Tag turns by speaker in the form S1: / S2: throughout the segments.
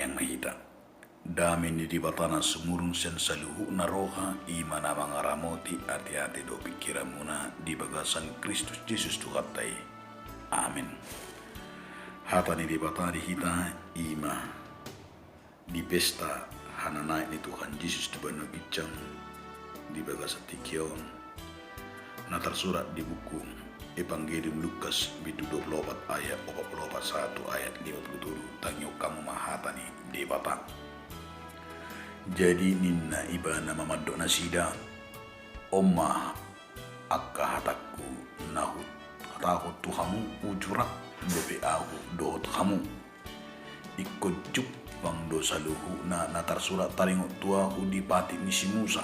S1: yang mahita. Damin di batana sumurun sen saluhu na roha ima na mga ramoti ati-ati do pikiran muna di bagasan Kristus Yesus Tuhatai. Amin. Hata ni di batana di hita ima di pesta hananai ni Tuhan Yesus di banu gicang di bagasan tikion na tersurat di buku Evangelium Lukas bidu 24 ayat 41 ayat 57 tangyo kamu mahatani di bata. Jadi ninna ibana mamaddo nasida omma akka hataku nahut hatahut tuhamu ujurak dobe aku dohot kamu ikut bang dosa luhu na tersurat taringot tuahu di pati misi Musa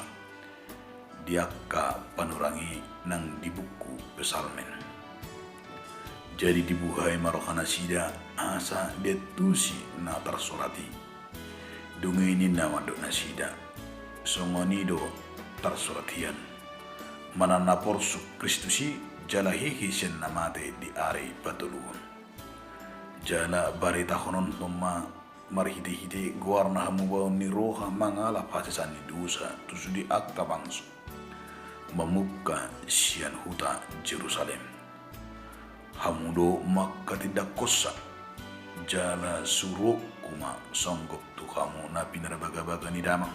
S1: diaka panurangi nang di buku pesalmen. Jadi dibuhai marokana sida asa detusi na tersurati. Dungini nama do nasida. Songonido tersuratian. Manana porsu Kristusi jala hihi sen namate di are patulun. Jala barita honon pema marhide-hide guarna hamubaw ni roha mangala pasisan ni dusa tusudi akka bangso. Memuka sian huta Jerusalem. Hamudo maka tidak kosa jala suruk kuma songgok tu kamu na pinarabaga-baga ni damang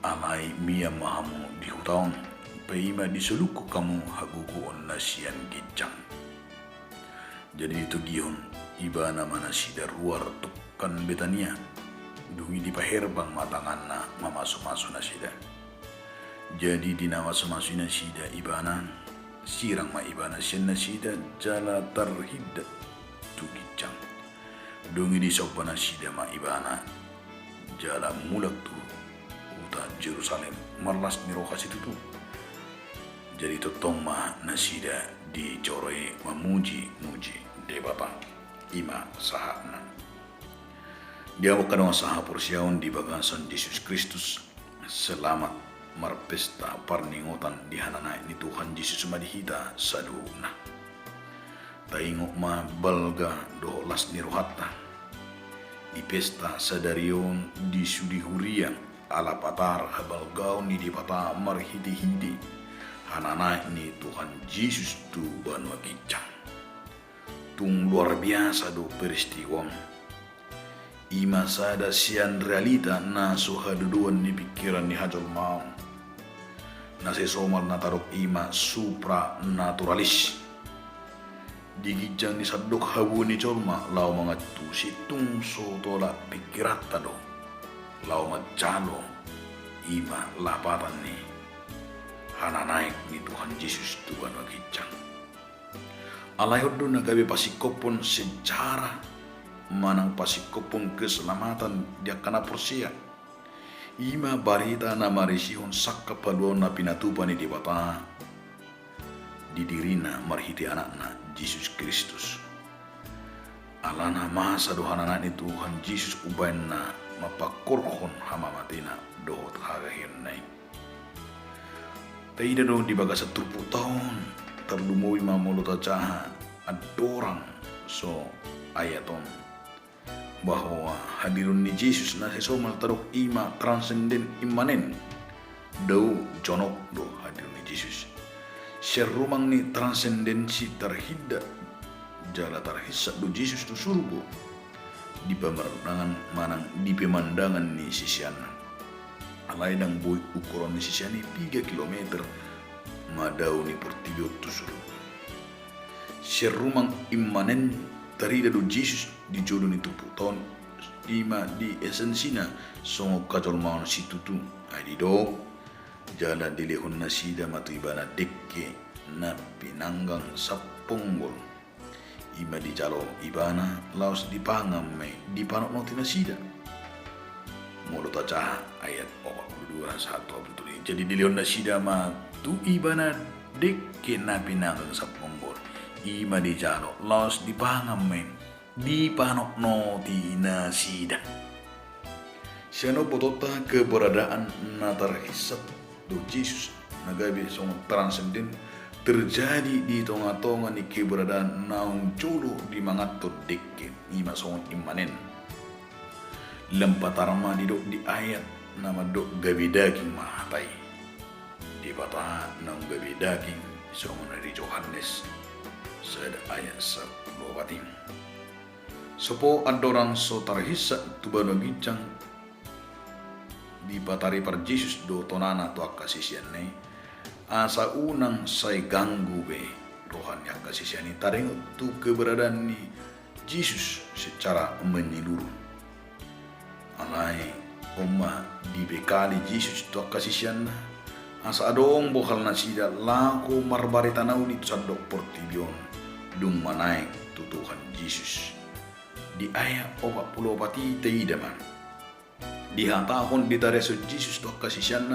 S1: alai mia mahamu di hutaon peima di seluku kamu haguguon na sian gijang. Jadi itu gion ibana mana sidar luar tukan Betania dungi di paherbang matangan na mamasu-masu na sida. Jadi dinawa semasu na sida ibana sirang ma ibana sian na sida jala terhidat tu gijang. Dungi di sopana sida ma ibana jala mulak tu uta Jerusalem marlas ni rokas itu tu. Jadi totong ma nasida di coroi memuji-muji debata ima sahana. Dia bukan saha porsiaun di bagasan Yesus Kristus selamat marpesta parningotan di hananai ni Tuhan Yesus madihita saduna. Taingok ma balga do las ni rohata. Di pesta sadarion di sudihurian ala patar habalgau ni di pata marhidi-hidi. Hananai ni Tuhan Yesus tu banwa gicang. Tung luar biasa do peristiwang. Ima sada sian realita na suhaduduan ni pikiran ni hajol mau. Na sesomal na tarok ima supra naturalis. Digijang ni sadok habu ni colma lau mga tu situng so tola pikirata do. Lau macalo ima lapatan ni hananaik ni Tuhan Yesus Tuhan magijang. Alayod doon na gabi pasikopon sejarah manang pasikopon keselamatan dia kana porsia. Ima barita na marisihon sakka paduan na pinatupan ni dibata di dirina marhiti anakna Yesus Kristus. Alana masa dohanana ni Tuhan Yesus ubain na mapakurhon hamamatina dohot hagahin nai. Taida do di baga 10 tahun terdumui mamuluta caha adorang so ayaton bahwa hadirun ni Yesus na sesomal taruk ima transenden imanen dau jonok do hadirun ni Yesus serumang ni transendensi terhida jala terhisap do Yesus tu surgo di pemandangan manang di pemandangan ni sisiana alai dang boy ukuran ni sisiani 3 kilometer madau ni portibio tu surgo serumang imanen terhida do Yesus di jodoh ni tupu tahun ima di esensina songo kajol maun situ tu adi do jala dilehun nasida matu ibana dekke na pinanggang saponggol ima di jalo ibana laos dipangam me dipanok noti nasida mulu taca ayat 42 1 jadi dilehun nasida matu ibana dekke na pinanggang saponggol ima di jalo laos dipangam me dipanok noti nasida. Siano potota keberadaan na terhisap do Yesus nagabi song transenden terjadi di tonga-tonga ni keberadaan naung culu di mangato dekke ima song imanen. lempatarma di ayat nama dok gabi daging mahatai di bata nang gabi daging songon dari Yohanes sada ayat 10 batim sopo adorang so tarhisa tu bano gicang di batari par Jesus do tonana tu akasisianne asa unang say ganggu be rohani akasisiani taring tu keberadaan ni Jesus secara menyeluruh alai umma dibekali Jesus tu akasisian asa adong bokal nasida lako marbari tanau ni sadok portibion dung manaik tu Tuhan Jesus di ayat 40 pati teidaman di hatahon ditareso Jesus tu akasisian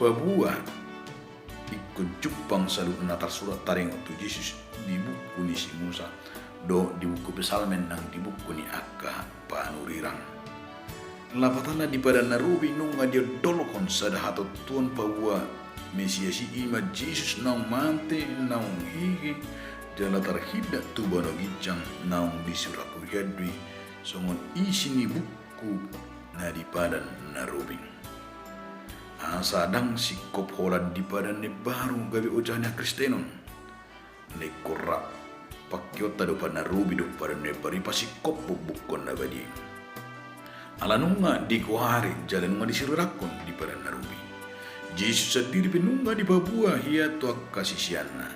S1: pabuah ikut jupang salut natar surat taring tu Jesus di buku ni si Musa do di buku Psalmen nang di buku ni akka panurirang lapatana di pada narubi nunga dia dolokon sada hato tuan pabuah Mesias ima Jesus naung mante naung higi jala tarhida tu bano gicang naung disuraku yadwi songon isi ni buku na di pada narubi sadang sikop holan di pada ne baru gabi ujahnya Kristenon ne korra pakyota do pada narubi do pada ne bari pasikop bukon na badi alanunga di kuhari jalan nunga disirurakon di pada narubi Jesus sendiri penunga di babua hia tu kasisiana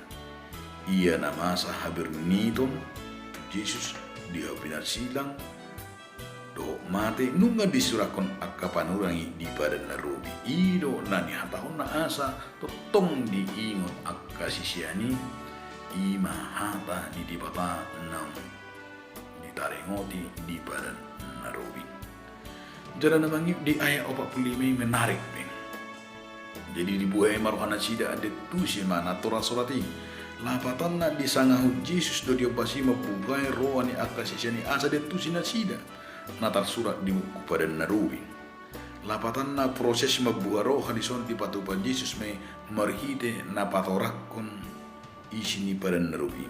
S1: ia nama sahabir niton Jesus dia binar silang do mate nunga disurakon akka panurangi di pada narubi ido nani hatahon na asa totong diingon akka sisiani ima hata di dibata nam ditarengoti di pada narubi jalan namangi di ayat 45 menarik nih jadi dibuai marohana sida ada tusi mana tora surati lapatan na disangahu Jesus do diobasi mapugai roani akka sisiani asa de tusi na sida natar surat di buku pada narubi lapatan na proses mabuah roh hadison di patupan Jesus me marhide na patorakon isini pada narubi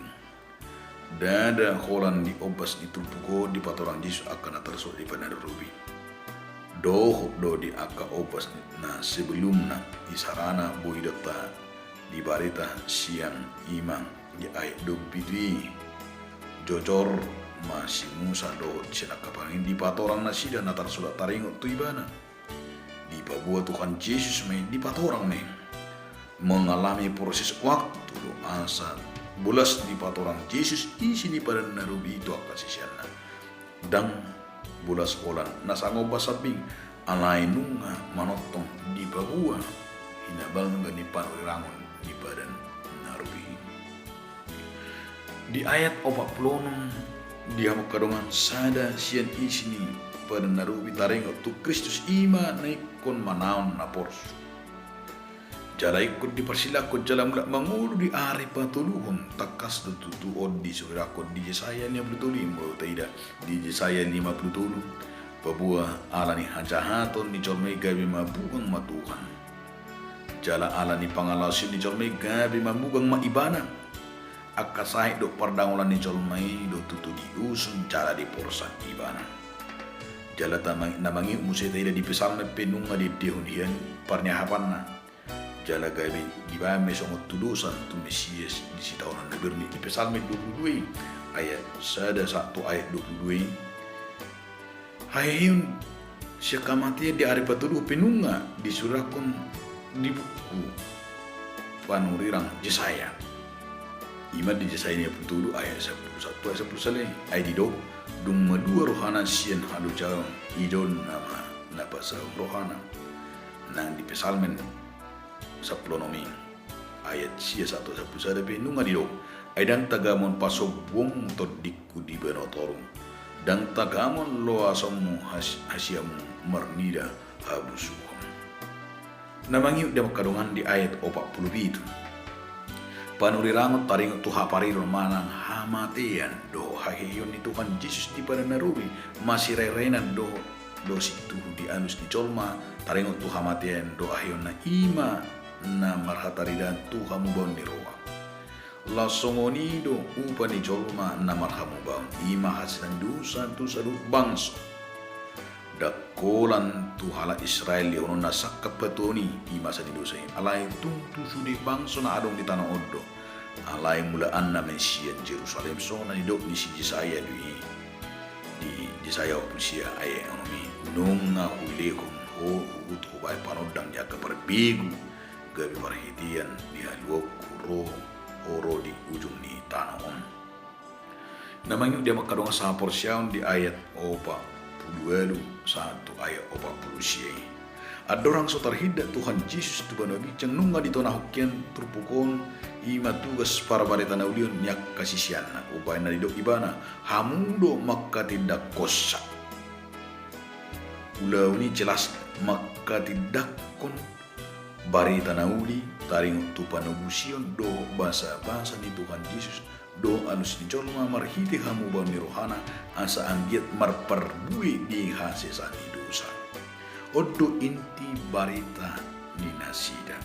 S1: dada holan di obas di tupuko di patorang Jesus akan natar surat di pada narubi do di akka obas na sebelumna isarana boidota di barita siang imang di ayat 22 jojor masih Musa do sinakapangin di patorang nasida natar sulat taringot tu ibana di pabuah Tuhan Yesus me di patorang me mengalami proses waktu do asa bulas di patorang Yesus isini pada narubi itu akasisiana dan bulas holan nasango basabing alai nunga manotong di pabuah hinabang ni panurirangon di pada narubi di ayat 40 dia makadongan sada sian isini pada narubi tarengo tu Kristus ima naikon manaon na porsu jala ikut dipersilakon jalan mulak mangulu di ari patuluhon takas tutu on di surakon di Yesaya 53 tidak di Yesaya 57 pabuah alani hajahaton di jormei gabi mabugang matuhan jala alani pangalasin di jormei gabi mabugang maibana akka sahik do pardangulan ni jolmai do tutu diusun cara di porsan ibana jala namangi museta ida di pesalme penunga di dehunian parnyahapanna jala gabi di bame songot tulusan tu Mesias di sitaonan naberni di pesalme 22 ayat sada 1 ayat 22 hayun siakamati di ari patulu penunga disurakon di buku panurirang Yesaya Iman di Yesaya 50 ayat 11 ayat 11 ayat dido dung madua rohana sian halu jalan idon nama napasa rohana nang di pesalmen 10 nomi ayat sia 1 11 be nunga dido aydan tagamon pasobong todikku di benotorung dan tagamon lo asamu hasiamu marnida habusuhum namangi dia makadongan di ayat 40 itu panurirangot taring tu haparirun manang hamatian do hahiyon ni Tuhan Yesus di pada narubi masih rerenan do situ di anus di colma taringot tu hamatian do ahiyon na ima na marhataridan Tuhan mubon ni roa la songonido upa ni colma na marhamu baun ima hasilan dusa tu sadut bangso Dakolan tu hala Israel leono nasak kapetoni i masa di dosa alai tuntu sudi bangso na adong di tanah odo alai mulaan na Mesia Jerusalem so na didok ni si Yesaya di Yesaya usia ay anomi nunga hulekum ho hugut hubai panodang dia keperbegu gabi perhitian dia luok kuro oro di ujung ni tanah on namanya dia makadong sa porsyaon di ayat opa 21 ayat 40. Ada orang so terhidat Tuhan Yesus tu banabi cang nunga di tanah hokian terpukon ima tugas para bareta naulion nyak kasisiana upaya na didok ibana hamudo maka tidak kosa. Ulau ni jelas maka tidak kon bareta nauli taring tu panabusion do bahasa ni Tuhan Yesus do alus di jolma marhiti hamu bani rohana asa anggiat marperbui di hasesani dosa. Odo inti barita di nasida.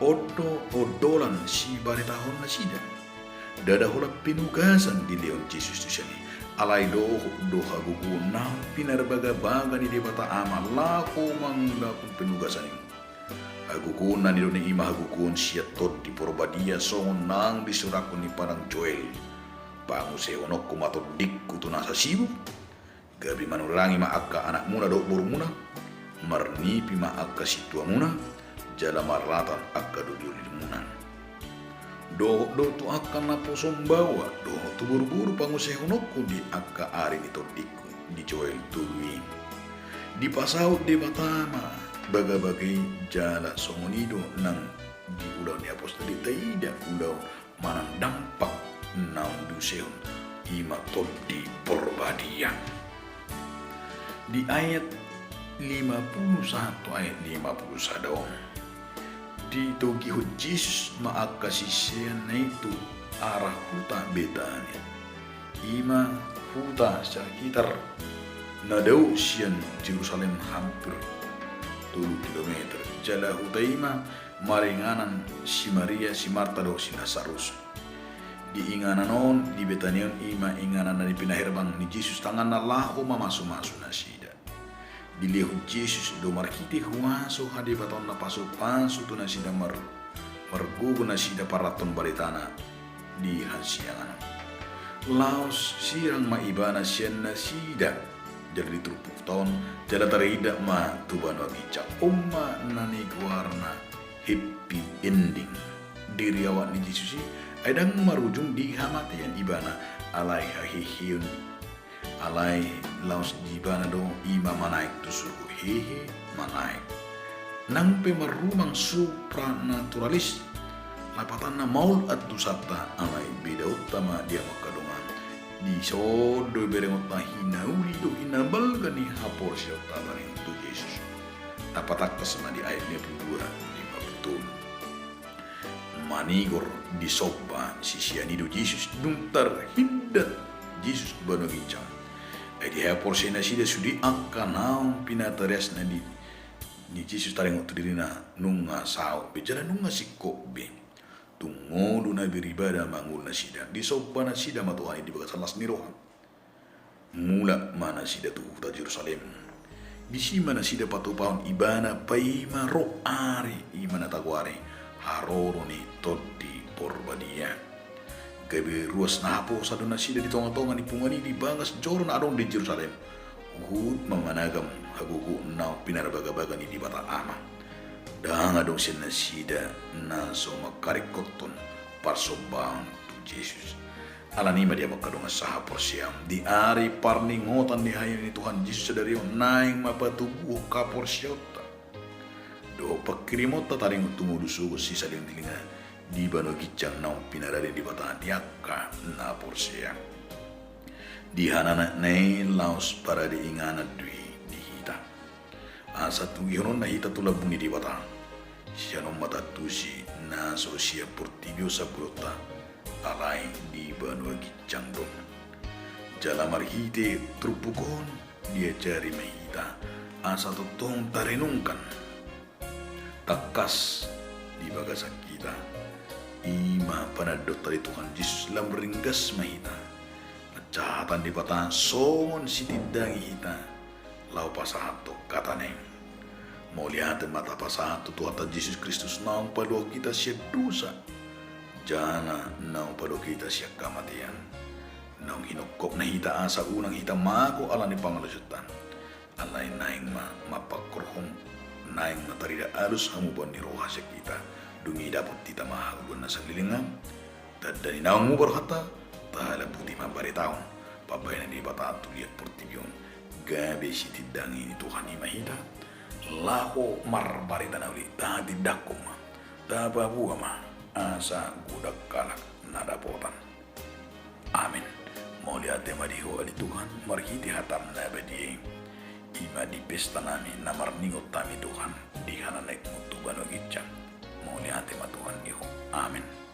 S1: Odo odolan si barita hon nasida. Dada hola pinugasan di leon Yesus tu sini. Alai do hagugu nam pinarbaga-baga di debata amal lako manglakun pinugasan ini. Hagukunan ni doni ima hagukun siya tod di porbadia songon nang disurakun ni parang Joel. Pangu seonok kumato dikku tu nasa sibuk. Gabi manurangi maaka anak muna do buru muna. Marnipi maaka situa muna. Jala marlatan akka do juli muna. Do tu akan napo sombawa. Do tu buru-buru pangu seonokku di akka ari ni tod dikku di Joel tului. Di pasaut di batama. Bagai-bagai jala songonido nang di ulau ni apostol tidak ulau manang dampak nang duseon ima todi porbadia. Di ayat 51 ayat 51 di togi Yesus maakasisian na itu arah huta Betania. Ima huta sekitar nadau sian Jerusalem hampir 10 kilometer. Jala hutaima maringanan si Maria si Marta do si Lazarus. Di inganan on di Betanion ima inganan na di pinahirbang ni Jesus tangan na laho mamasu-masu na sida. Di leho Jesus do markiti humaso hadibaton na paso-paso to na sida margugo na sida paraton balitana di hansiangan. Laos sirang maibana siyan na sida. Jadi terupuk tahun jala terhidak ma tuban wagica umma nani warna happy ending diri awak ni Yesus adang marujung di hamatian ibana alai hahihiun alai laos ibana do ima manaik tu suhu hehe manaik nang pemarumang supranaturalis lapatan na maul at dusata alai beda utama dia makadongan di sodo berengot na hinauli do hinabal gani hapor siya tabarin to Yesus. Tapatak kasama di ayat 52 betul. Manigor di sopa si siya ni do Yesus duntar hindat Yesus banogicam. Ay di hapor siya na siya sudi akanaw pinatares na di ni Yesus taringot diri na nunga sao bejala nunga sikko be. Tungodo na biribada mangul na sida di sopa na sida matuani di bagas salas ni rohan mula mana sida tu huta Jerusalem di si mana sida patupahon ibana paima ro ari imana taguare haroro ni todi porbadia gabi ruas na hapo sa doon na sida di tonga-tonga ni pungani di bagas joro na adong di Jerusalem uhud mamanagam hagugu na pinarabaga-baga ni di bata ama danga dong siya na sida na so makarikoton parsobang tu Yesus. Alanima dia makadong sa hapor siyam. Di ari parningotan ni hayan ni Tuhan Yesus dari yung naing mapatubuh kapor siyota. Do pakirimota taring tumudusugo si saling tilinga di banogicang na pinarari di bataan diaka na por siyam. Di hanana na laos para di ingana dui di hita. Asa tugihonon na hita tulabung ni di bataan. Siya nung matatusi na so siya portibyo sa pulota alay di banwa gicangdong. Jala marhite trupukon dia cari mahita asa totong tarinungkan takas di bagasak kita ima panadot tali Tuhan Yesus lam ringgas mahita kejahatan di bata songon si tidang hita lau pasahanto katane. Mau lihat mata pasahanto Tuhan Yesus Kristus naung pado kita siya dosa. Jana naung pado kita siya kamatian. Naung hinukop na hita asa unang hita mako ala ni pangalusutan. Alay naing mapakrohong naing matarida alus hamuban ni roha siya kita. Dungi dapat kita mahaluan na sa lilingan. Tadani naung mo berkata, tahala putih mabaritaon. Papay na di batato liat portibyon. Gabi si tidangi ni Tuhan imahida. Laho marbarita na ulit. Tahadidako ma. Tababuha ma. Asa gudak kalak nadapotan. Amin. Mau lihat tema diho ali Tuhan. Marhiti hatam na badi. Ima di pesta nami namar ningot tami Tuhan. Di kanan naik mutu bano gicang. Mau lihat tema Tuhan iho. Amin.